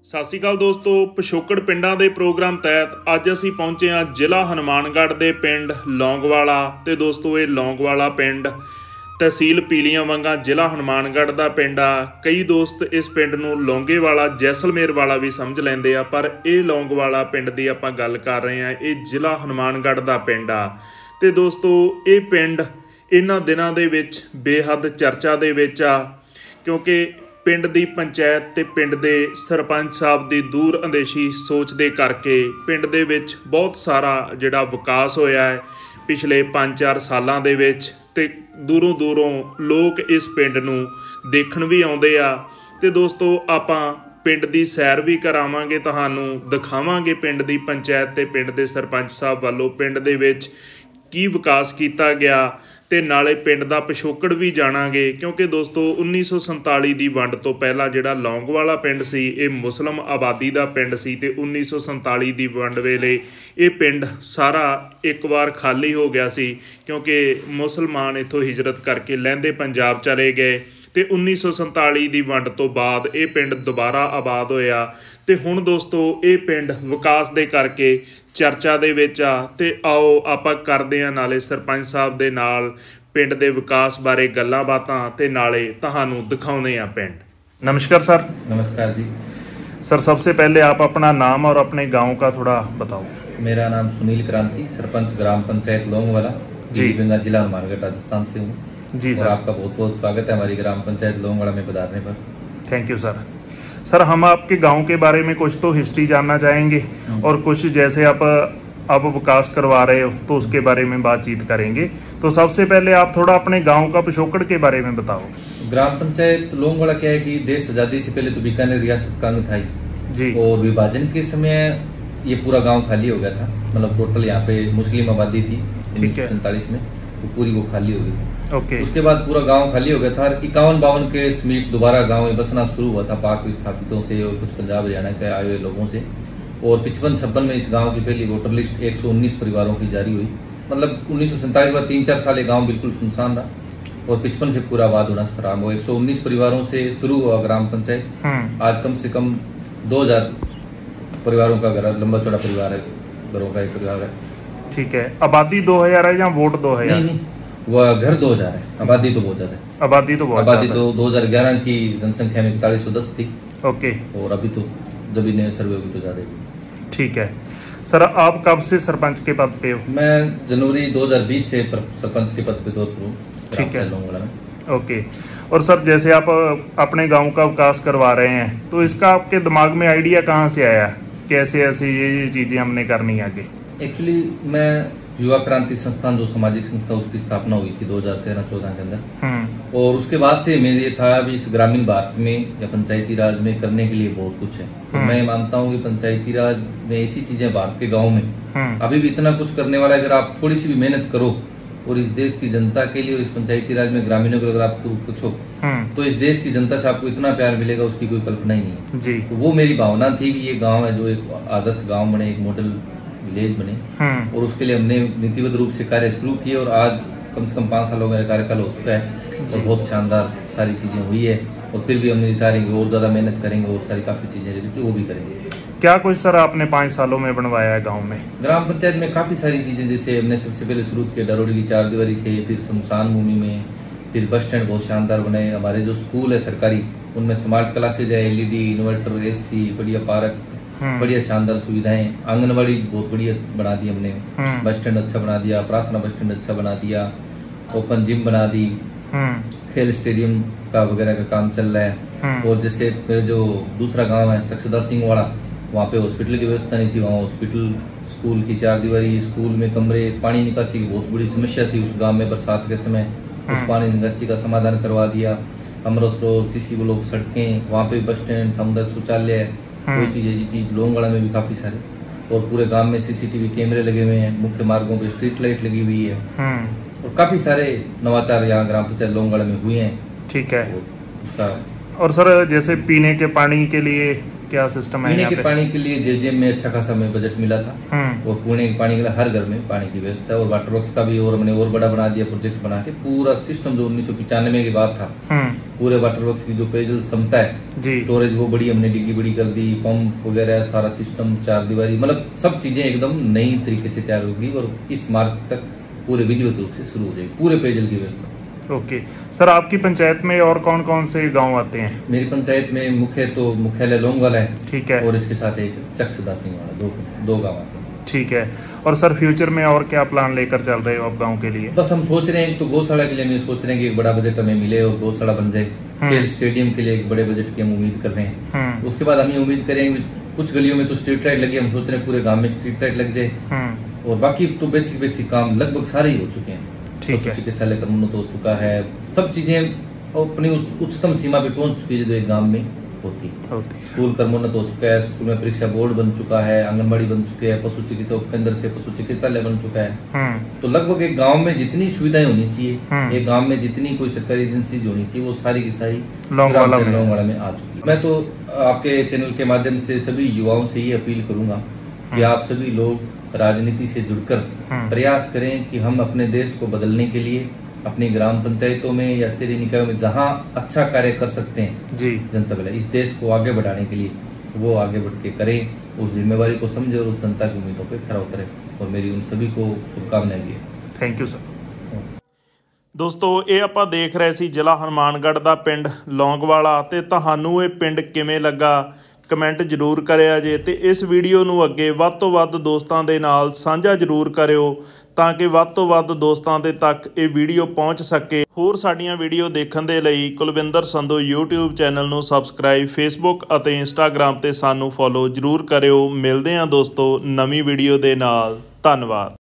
ਸਤਿ ਸ਼੍ਰੀ ਅਕਾਲ ਦੋਸਤੋ, ਪਿਛੋਕੜ ਪਿੰਡਾਂ ਦੇ ਪ੍ਰੋਗਰਾਮ ਤਹਿਤ ਅੱਜ ਅਸੀਂ ਪਹੁੰਚੇ ਹਾਂ ਜ਼ਿਲ੍ਹਾ ਹਨੂਮਾਨਗੜ੍ਹ ਦੇ ਪਿੰਡ ਲੌਂਗਵਾਲਾ। ਤੇ ਦੋਸਤੋ ਇਹ ਲੌਂਗਵਾਲਾ ਪਿੰਡ ਤਹਿਸੀਲ ਪੀਲੀਆਂ ਵੰਗਾਂ ਜ਼ਿਲ੍ਹਾ ਹਨੂਮਾਨਗੜ੍ਹ ਦਾ ਪਿੰਡ ਆ। ਕਈ ਦੋਸਤ ਇਸ ਪਿੰਡ ਨੂੰ ਲੌਂਗੇਵਾਲਾ ਜੈਸਲਮੇਰ ਵਾਲਾ ਵੀ ਸਮਝ ਲੈਂਦੇ ਆ, ਪਰ ਇਹ ਲੌਂਗਵਾਲਾ ਪਿੰਡ ਦੀ ਆਪਾਂ ਗੱਲ ਕਰ ਰਹੇ ਹਾਂ। ਇਹ ਜ਼ਿਲ੍ਹਾ ਹਨੂਮਾਨਗੜ੍ਹ ਦਾ ਪਿੰਡ ਆ। ਤੇ ਦੋਸਤੋ ਇਹ ਪਿੰਡ ਇਹਨਾਂ ਦਿਨਾਂ ਦੇ ਵਿੱਚ ਬੇਹੱਦ ਚਰਚਾ ਦੇ ਵਿੱਚ ਆ, ਕਿਉਂਕਿ ਪਿੰਡ ਦੀ ਪੰਚਾਇਤ ਤੇ ਪਿੰਡ ਦੇ ਸਰਪੰਚ ਸਾਹਿਬ ਦੀ ਦੂਰ ਅੰਦੇਸ਼ੀ ਸੋਚ ਦੇ ਕਰਕੇ ਪਿੰਡ ਦੇ ਵਿੱਚ ਬਹੁਤ ਸਾਰਾ ਜਿਹੜਾ ਵਿਕਾਸ ਹੋਇਆ ਹੈ ਪਿਛਲੇ 5-4 ਸਾਲਾਂ ਦੇ ਵਿੱਚ। ਤੇ ਦੂਰੋਂ ਦੂਰੋਂ ਲੋਕ ਇਸ ਪਿੰਡ ਨੂੰ ਦੇਖਣ ਵੀ ਆਉਂਦੇ ਆ। ਤੇ ਦੋਸਤੋ ਆਪਾਂ ਪਿੰਡ ਦੀ ਸੈਰ ਵੀ ਕਰਾਵਾਂਗੇ, ਤੁਹਾਨੂੰ ਦਿਖਾਵਾਂਗੇ ਪਿੰਡ ਦੀ ਪੰਚਾਇਤ ਤੇ ਪਿੰਡ ਦੇ ਸਰਪੰਚ ਸਾਹਿਬ ਵੱਲੋਂ ਪਿੰਡ ਦੇ ਵਿੱਚ ਕੀ ਵਿਕਾਸ ਕੀਤਾ ਗਿਆ, ਤੇ ਨਾਲੇ ਪਿੰਡ ਦਾ ਪਿਛੋਕੜ ਵੀ ਜਾਣਾਂਗੇ। ਕਿਉਂਕਿ ਦੋਸਤੋ 1947 ਦੀ ਵੰਡ ਤੋਂ ਪਹਿਲਾਂ ਜਿਹੜਾ ਲੌਂਗਵਾਲਾ ਪਿੰਡ ਸੀ ਇਹ ਮੁਸਲਿਮ ਆਬਾਦੀ ਦਾ ਪਿੰਡ ਸੀ, ਤੇ 1947 ਦੀ ਵੰਡ ਵੇਲੇ ਇਹ ਪਿੰਡ ਸਾਰਾ ਇੱਕ ਵਾਰ ਖਾਲੀ ਹੋ ਗਿਆ ਸੀ, ਕਿਉਂਕਿ ਮੁਸਲਮਾਨ ਇੱਥੋਂ ਹਿਜਰਤ ਕਰਕੇ ਲਹਿੰਦੇ ਪੰਜਾਬ ਚਲੇ ਗਏ। ਤੇ 1947 ਦੀ ਵੰਡ ਤੋਂ ਬਾਅਦ ਇਹ ਪਿੰਡ ਦੁਬਾਰਾ ਆਬਾਦ ਹੋਇਆ। ਤੇ ਹੁਣ ਦੋਸਤੋ ਇਹ ਪਿੰਡ ਵਿਕਾਸ ਦੇ ਕਰਕੇ ਚਰਚਾ ਦੇ ਵਿੱਚ ਆ। ਤੇ ਆਓ ਆਪਾਂ ਕਰਦੇ ਹਾਂ ਨਾਲੇ ਸਰਪੰਚ ਸਾਹਿਬ ਦੇ ਨਾਲ ਪਿੰਡ ਦੇ ਵਿਕਾਸ ਬਾਰੇ ਗੱਲਾਂ ਬਾਤਾਂ, ਤੇ नाले ਤੁਹਾਨੂੰ दिखाने हैं पिंड। नमस्कार सर। नमस्कार जी सर, सबसे पहले आप अपना नाम और अपने गांव का थोड़ा बताओ। मेरा नाम सुनील क्रांति, सरपंच ग्राम पंचायत लौंगवाला जी, जिला हनुमानगढ़ राजस्थान से हूँ जी। सर आपका बहुत बहुत स्वागत है हमारी ग्राम पंचायत लौंगवाला में पधारने पर। Thank you sir. सर हम आपके गांव के बारे में कुछ तो हिस्ट्री जानना चाहेंगे, और कुछ जैसे आप विकास करवा रहे हो तो उसके बारे में बातचीत करेंगे। तो सबसे पहले आप थोड़ा अपने गांव का पिछोकड़ के बारे में बताओ। ग्राम पंचायत लौंगवाला क्या है कि देश आजादी से पहले तो बीकानेर रियासत का अंग था जी, और विभाजन के समय ये पूरा गांव खाली हो गया था। मतलब टोटल यहाँ पे मुस्लिम आबादी थी 1947 में, तो पूरी वो खाली हो गई थी। ओके। उसके बाद पूरा गांव खाली हो गया था। 51-52 के समीप दोबारा गांव में बसना शुरू हुआ था पाक विस्थापितों से और कुछ पंजाब हरियाणा के आए हुए लोगों से। और 55-56 में इस गांव की पहली वोटर लिस्ट 119 परिवारों की जारी हुई। मतलब 1947 बाद 3-4 साल गांव बिल्कुल सुनसान रहा, और 55 से पूरा आबाद होना आरम्भ हुआ। 119 परिवारों से शुरू हुआ ग्राम पंचायत। आज कम से कम 2000 परिवारों का घर, लंबा चौड़ा परिवार है, घरों का एक परिवार है। ठीक है। आबादी 2000 है या वोट 2000? नहीं, वह घर 2000 है, आबादी तो बहुत ज्यादा है। आबादी तो 2011 की जनसंख्या में 4110 थी। ओके। और अभी तो जब नए सर्वे होगी तो ज्यादा। ठीक है। सर आप कब से सरपंच के पद पे हो? मैं जनवरी 2020 से सरपंच के पद पे तौर पर हूँ। ठीक है। लौंगवाला में। ओके। और सर जैसे आप अपने गांव का विकास करवा रहे हैं, तो इसका आपके दिमाग में आइडिया कहाँ से आया, कैसे ऐसे ये चीजें हमने करनी आगे? एक्चुअली मैं युवा क्रांति संस्थान जो सामाजिक संस्था उसकी स्थापना हुई थी 2013-14 के अंदर, और उसके बाद से मैं ये था अभी इस ग्रामीण भारत में या पंचायती राज में करने के लिए बहुत कुछ है। तो मैं मानता हूँ कि पंचायती राज में ऐसी चीजें भारत के गाँव में अभी भी इतना कुछ करने वाला है। अगर आप थोड़ी सी भी मेहनत करो और इस देश की जनता के लिए और इस पंचायती राज में ग्रामीणों को अगर आप पूछो तो इस देश की जनता से आपको इतना प्यार मिलेगा उसकी कोई कल्पना ही नहीं है जी। तो वो मेरी भावना थी कि ये गाँव है जो एक आदर्श गाँव बने, एक मॉडल विलेज बने, और उसके लिए हमने नीतिबद्ध रूप से कार्य शुरू किए। और आज कम से कम 5 सालों मेरा कार्यकाल हो चुका है और बहुत शानदार सारी चीजें हुई है। और फिर भी हमने चाह रहे हैं और ज्यादा मेहनत करेंगे और सारी काफी चीजें वो भी करेंगे। क्या कुछ सर आपने 5 सालों में बनवाया है गांव में? ग्राम पंचायत में काफी सारी चीजें, जैसे हमने सबसे पहले शुरू किया डरोड़ी की 4 दीवारी से, फिर शमशान भूमि में, फिर बस स्टैंड बहुत शानदार बने। हमारे जो स्कूल है सरकारी उनमें स्मार्ट क्लासेज है, LED, इन्वर्टर, AC, बढ़िया पार्क, बढ़िया शानदार सुविधाएं। आंगनबाड़ी बहुत बढ़िया बना दी हमने, बस स्टैंड अच्छा बना दिया, प्रार्थना बस स्टैंड अच्छा बना दिया, ओपन जिम बना दी, खेल स्टेडियम का वगैरह का काम चल रहा है। और जैसे मेरे जो दूसरा गांव है चक्षुदा सिंह वाला, वहाँ पे हॉस्पिटल की व्यवस्था नहीं थी, वहाँ हॉस्पिटल, स्कूल की 4 दीवारी, स्कूल में कमरे, पानी निकासी की बहुत बड़ी समस्या थी उस गांव में बरसात के समय, उस पानी निकासी का समाधान करवा दिया। अमृत रोड, CC ब्लॉक, सड़कें, वहाँ पे बस स्टैंड, सामुदायिक शौचालय, कोई चीज लौंगवाला में भी काफी सारे। और पूरे गांव में CCTV कैमरे लगे हुए हैं, मुख्य मार्गों पे स्ट्रीट लाइट लगी हुई है, और काफी सारे नवाचार यहाँ ग्राम पंचायत लौंगवाला में हुए हैं। ठीक है। उसका और सर जैसे पीने के पानी के लिए क्या सिस्टम है? पीने के पानी के लिए JJM में अच्छा खासा हमें बजट मिला था, और पीने के पानी के लिए हर घर में पानी की व्यवस्था है। और वाटर वर्क्स का भी और हमने और बड़ा बना दिया, प्रोजेक्ट बना के पूरा सिस्टम जो 1995 की बात था पूरे वाटर वर्क्स की जो पेयजल क्षमता है, स्टोरेज, वो बड़ी हमने डिग्गी बड़ी कर दी, पंप वगैरह सारा सिस्टम, 4 दीवारी, मतलब सब चीजें एकदम नई तरीके से तैयार होगी और इस मार्च तक पूरे विधिवत रूप से शुरू हो जाएगी पूरे पेयजल की व्यवस्था। ओके सर, आपकी पंचायत में और कौन कौन से गांव आते हैं? मेरी पंचायत में मुख्यालय लोंगवाला है, ठीक है, और इसके साथ एक चक्सदा सिंह वाला, दो गाँव आते हैं। ठीक है। और सर फ्यूचर में और क्या प्लान लेकर चल रहे हो आप गांव के लिए? बस हम सोच रहे हैं तो गौशाला के लिए हम सोच रहे हैं कि एक बड़ा बजट हमें मिले और गौशाला बन जाए। खेल स्टेडियम के लिए एक बड़े बजट की हम उम्मीद कर रहे हैं। उसके बाद हम ये उम्मीद करेंगे, कुछ गलियों में तो स्ट्रीट लाइट लगी, हम सोच रहे हैं पूरे गांव में स्ट्रीट लाइट लग जाए। और बाकी तो बेसिक काम लगभग सारे ही हो चुके हैं। पशु चिकित्सालय का उन्नत हो चुका है, सब चीजें अपनी उच्चतम सीमा पे पहुंच चुकी है जो एक गांव में होती है। स्कूल क्रमोन्नत हो चुका है, स्कूल में परीक्षा बोर्ड बन चुका है, आंगनबाड़ी बन चुके हैं, पशु चिकित्सा उपकेंद्र से पशु चिकित्सालय बन चुका है। तो लगभग एक गांव में जितनी सुविधाएं होनी चाहिए, एक गांव में जितनी कोई सरकारी एजेंसी होनी चाहिए, वो सारी की सारी लोंगवाला में आ चुकी है। मैं तो आपके चैनल के माध्यम से सभी युवाओं से ये अपील करूंगा कि आप सभी लोग राजनीति से जुड़कर प्रयास करें कि हम अपने देश को बदलने के लिए अपनी ग्राम पंचायतों में या शहरी निकायों में जहां अच्छा कार्य कर सकते हैं जी, जनता भला इस देश को आगे बढ़ाने के लिए वो आगे बढ़ के करें, उस जिम्मेवारी को समझे और उस जनता की उम्मीदों पे खरा उतरे। और मेरी उन सभी को शुभकामनाएं भी है। Thank you sir. ਦੋਸਤੋ ਇਹ ਆਪਾਂ ਦੇਖ ਰਹੇ ਸੀ ਜ਼ਿਲ੍ਹਾ ਹਨੂਮਾਨਗੜ੍ਹ ਦਾ ਪਿੰਡ ਲੌਂਗਵਾਲਾ, ਤੇ ਤੁਹਾਨੂੰ ਇਹ ਪਿੰਡ ਕਿਵੇਂ ਲੱਗਾ ਕਮੈਂਟ ਜ਼ਰੂਰ ਕਰਿਆ ਜੇ, ਤੇ ਇਸ ਵੀਡੀਓ ਨੂੰ ਅੱਗੇ ਵੱਧ ਤੋਂ ਵੱਧ ਦੋਸਤਾਂ ਦੇ ਨਾਲ ਸਾਂਝਾ ਜ਼ਰੂਰ ਕਰਿਓ ਤਾਂ ਕਿ ਵੱਧ ਤੋਂ ਵੱਧ ਦੋਸਤਾਂ ਦੇ ਤੱਕ ਇਹ ਵੀਡੀਓ ਪਹੁੰਚ ਸਕੇ। ਹੋਰ ਸਾਡੀਆਂ ਵੀਡੀਓ ਦੇਖਣ ਦੇ ਲਈ ਕੁਲਵਿੰਦਰ ਸੰਧੂ YouTube ਚੈਨਲ ਨੂੰ ਸਬਸਕ੍ਰਾਈਬ, Facebook ਅਤੇ Instagram ਤੇ ਸਾਨੂੰ ਫੋਲੋ ਜ਼ਰੂਰ ਕਰਿਓ। ਮਿਲਦੇ ਹਾਂ ਦੋਸਤੋ ਨਵੀਂ ਵੀਡੀਓ ਦੇ ਨਾਲ। ਧੰਨਵਾਦ।